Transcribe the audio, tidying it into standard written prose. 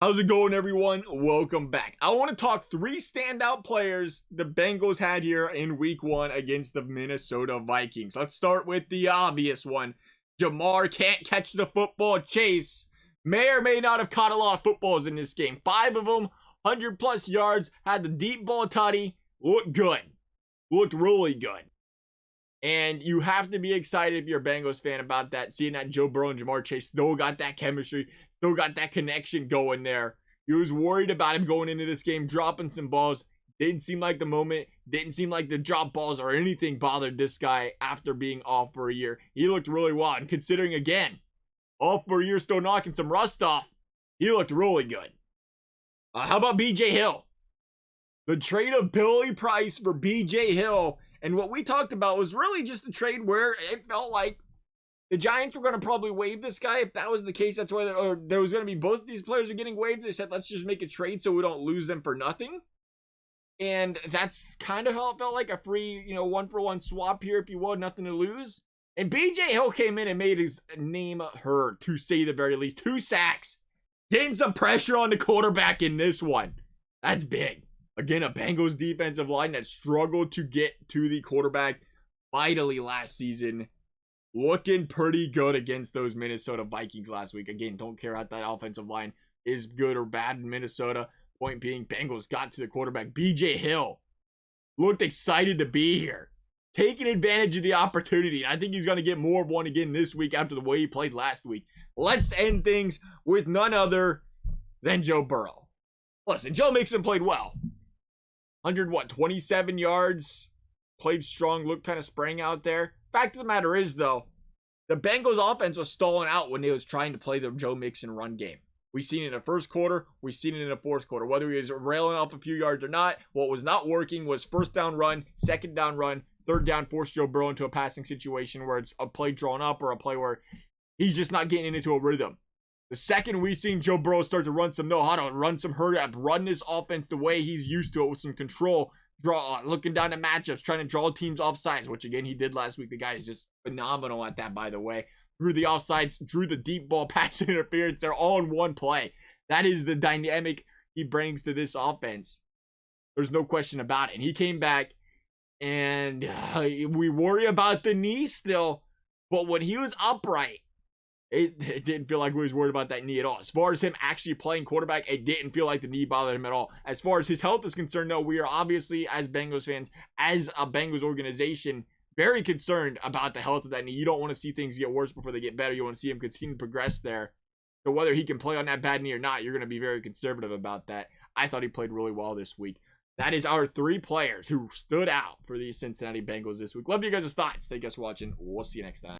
How's it going, everyone? Welcome back. I want to talk three standout players the Bengals had here in week 1 against the Minnesota Vikings. Let's start with the obvious one. Jamar can't catch the football. Chase may or may not have caught a lot of footballs in this game. 5 of them, 100 plus yards, had the deep ball tutty. Looked good. Looked really good. And you have to be excited if you're a Bengals fan about that, seeing that Joe Burrow and Jamar Chase still got that chemistry, still got that connection going there. You was worried about him going into this game, dropping some balls. Didn't seem like the moment, didn't seem like the drop balls or anything bothered this guy after being off for a year. He looked really well, and considering, again, off for a year, still knocking some rust off, he looked really good. How about B.J. Hill? The trade of Billy Price for B.J. Hill. And what we talked about was really just a trade where it felt like the Giants were going to probably waive this guy. If that was the case, that's why there was going to be both of these players are getting waived. They said, let's just make a trade so we don't lose them for nothing. And that's kind of how it felt like, a free, 1-for-1 swap here, if you will, nothing to lose. And B.J. Hill came in and made his name heard, to say the very least. 2 sacks. Getting some pressure on the quarterback in this one. That's big. Again, a Bengals defensive line that struggled to get to the quarterback mightily last season. Looking pretty good against those Minnesota Vikings last week. Again, don't care if that offensive line is good or bad in Minnesota. Point being, Bengals got to the quarterback. B.J. Hill looked excited to be here, taking advantage of the opportunity. And I think he's going to get more of one again this week after the way he played last week. Let's end things with none other than Joe Burrow. Listen, Joe Mixon played well. 27 yards, played strong, looked kind of spraying out there. Fact of the matter is, though, the Bengals offense was stalling out when they was trying to play the Joe Mixon run game. We've seen it in the first quarter, we've seen it in the fourth quarter. Whether he was railing off a few yards or not, what was not working was first down run, second down run, third down force Joe Burrow into a passing situation where it's a play drawn up or a play where he's just not getting into a rhythm. The second we've seen Joe Burrow start to run some know-how, run some hurry up, run this offense the way he's used to it with some control, looking down at matchups, trying to draw teams off sides, which again he did last week. The guy is just phenomenal at that, by the way. Drew the offsides, drew the deep ball pass interference. They're all in one play. That is the dynamic he brings to this offense. There's no question about it. And he came back, and we worry about the knee still, but when he was upright, it didn't feel like we was worried about that knee at all. As far as him actually playing quarterback, it didn't feel like the knee bothered him at all. As far as his health is concerned, though, we are obviously, as Bengals fans, as a Bengals organization, very concerned about the health of that knee. You don't want to see things get worse before they get better. You want to see him continue to progress there. So whether he can play on that bad knee or not, you're going to be very conservative about that. I thought he played really well this week. That is our 3 players who stood out for the Cincinnati Bengals this week. Love you guys' thoughts. Thank you guys for watching. We'll see you next time.